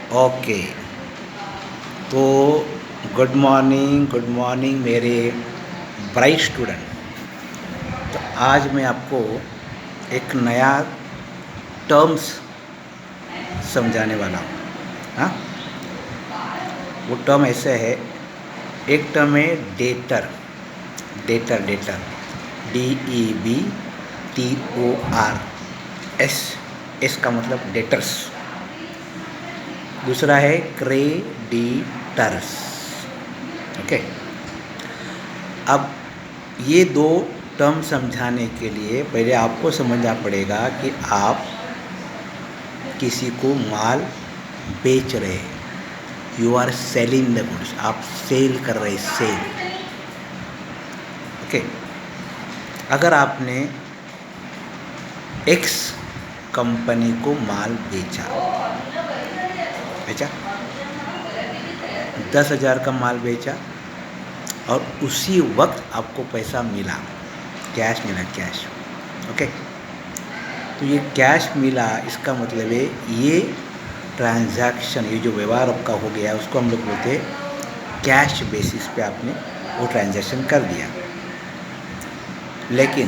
Okay. तो good morning मेरे bright student. तो आज मैं आपको एक नया टर्म्स समझाने वाला हूँ। हाँ, वो टर्म ऐसे है। एक टर्म है debtor. Debtor debtor DEBTOR S का मतलब डेटर्स। दूसरा है क्रेडिटर्स। ओके। अब ये दो टर्म समझाने के लिए पहले आपको समझना पड़ेगा कि आप किसी को माल बेच रहे हैं। You are selling the goods. आप सेल कर रहे, सेल। ओके। अगर आपने एक्स कंपनी को माल बेचा बेचा 10,000 का माल बेचा और उसी वक्त आपको पैसा मिला, कैश मिला, कैश। ओके। तो ये कैश मिला, इसका मतलब है ये ट्रांजैक्शन, ये जो व्यवहार आपका हो गया उसको हम लोग बोलते हैं कैश बेसिस पे आपने वो ट्रांजैक्शन कर दिया। लेकिन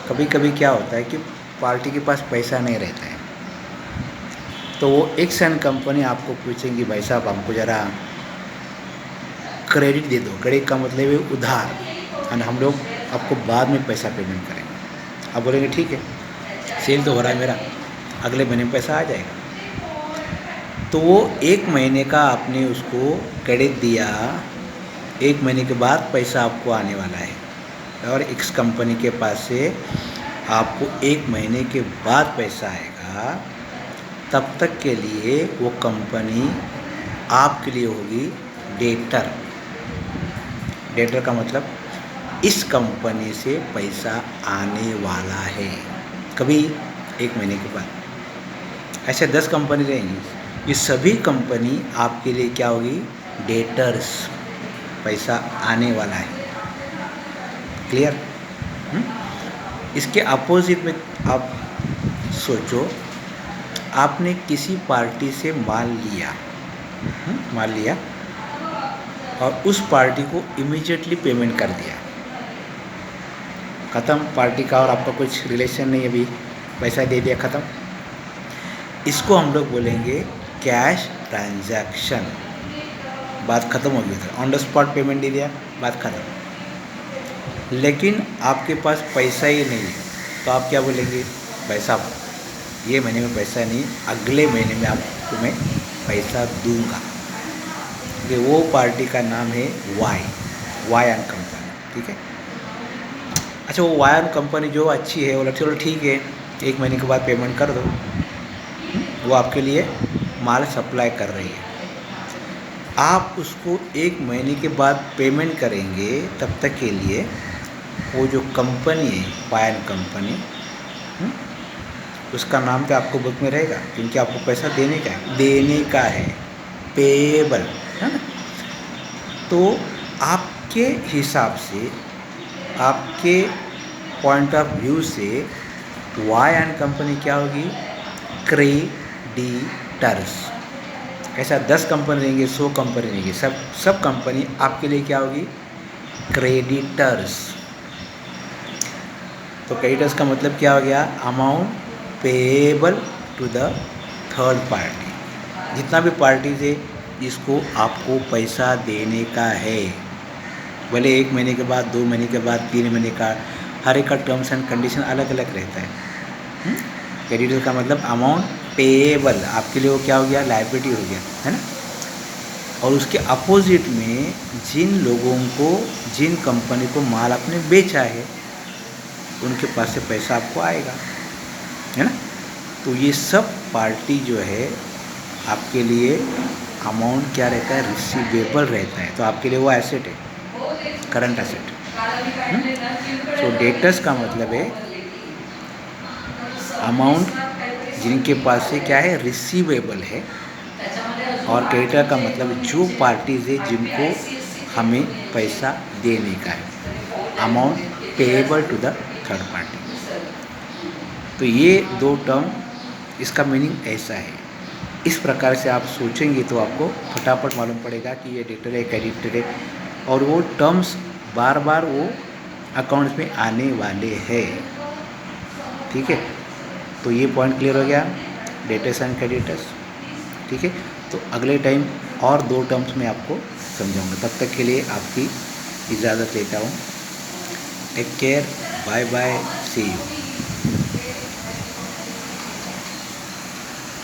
कभी कभी क्या होता है कि पार्टी के पास पैसा नहीं रहता है, तो वो एक्स एंड कंपनी आपको पूछेंगी, भाई साहब हमको ज़रा क्रेडिट दे दो। क्रेडिट का मतलब है उधार, और हम लोग आपको बाद में पैसा पेमेंट करेंगे। आप बोलेंगे ठीक है, सेल तो हो रहा है मेरा, अगले महीने में पैसा आ जाएगा। तो वो एक महीने का आपने उसको क्रेडिट दिया, एक महीने के बाद पैसा आपको आने वाला है। और एक्स कंपनी के पास से आपको एक महीने के बाद पैसा आएगा। तब तक के लिए वो कंपनी आपके लिए होगी डेटर। डेटर का मतलब इस कंपनी से पैसा आने वाला है कभी एक महीने के बाद। ऐसे 10 कंपनी रहेंगी, ये सभी कंपनी आपके लिए क्या होगी, डेटर्स। पैसा आने वाला है। क्लियर? इसके अपोजिट में आप सोचो, आपने किसी पार्टी से माल लिया, माल लिया और उस पार्टी को इमीडिएटली पेमेंट कर दिया। ख़त्म, पार्टी का और आपका कुछ रिलेशन नहीं, अभी पैसा दे दिया, ख़त्म। इसको हम लोग बोलेंगे कैश ट्रांजैक्शन। बात ख़त्म हो गई था, ऑन द स्पॉट पेमेंट दे दिया, बात ख़त्म। लेकिन आपके पास पैसा ही नहीं है, तो आप क्या बोलेंगे, भाई साहब ये महीने में पैसा नहीं, अगले महीने में आपको मैं पैसा दूंगा। कि वो पार्टी का नाम है वाई एंड कंपनी। ठीक है। अच्छा, वो वाई एंड कंपनी जो अच्छी है, बोला चलो ठीक है, एक महीने के बाद पेमेंट कर दो। वो आपके लिए माल सप्लाई कर रही है, आप उसको एक महीने के बाद पेमेंट करेंगे। तब तक के लिए वो जो कंपनी है वाई एंड कंपनी, उसका नाम तो आपको बुक में रहेगा, क्योंकि आपको पैसा देने का है, पेएबल है ना। तो आपके हिसाब से, आपके पॉइंट ऑफ व्यू से वाई एंड कंपनी क्या होगी, क्रेडिटर्स। ऐसा 10 कंपनी रहेंगे, 100 कंपनी रहेंगी, सब कंपनी आपके लिए क्या होगी, क्रेडिटर्स। तो क्रेडिटर्स का मतलब क्या हो गया, amount payable to the third party. जितना भी पार्टीज है जिसको आपको पैसा देने का है, भले एक महीने के बाद, 2 महीने के बाद, 3 महीने का, हर एक का टर्म्स एंड कंडीशन अलग अलग रहता है। क्रेडिटर का मतलब अमाउंट पेएबल, आपके लिए वो क्या हो गया, लायबिलिटी हो गया, है ना। और उसके अपोजिट में जिन लोगों को, जिन कंपनी को माल आपने बेचा है, उनके पास से पैसा आपको आएगा, है ना। तो ये सब पार्टी जो है आपके लिए अमाउंट क्या रहता है, रिसीवेबल रहता है। तो आपके लिए वो एसेट है, करंट एसेट। तो डेटर्स का मतलब है अमाउंट जिनके पास से क्या है, रिसीवेबल है। और क्रेडिटर का मतलब जो पार्टीज है जिनको हमें पैसा देने का है, amount payable to the third party. तो ये दो टर्म, इसका मीनिंग ऐसा है। इस प्रकार से आप सोचेंगे तो आपको फटाफट मालूम पड़ेगा कि ये डेटर है, क्रेडिटर है, और वो टर्म्स बार बार वो अकाउंट्स में आने वाले हैं। ठीक है, तो ये पॉइंट क्लियर हो गया, डेटर्स एंड क्रेडिटर्स। ठीक है, तो अगले टाइम और 2 टर्म्स में आपको समझाऊंगा। तब तक के लिए आपकी इजाज़त लेता हूँ। Take care, bye bye, see you.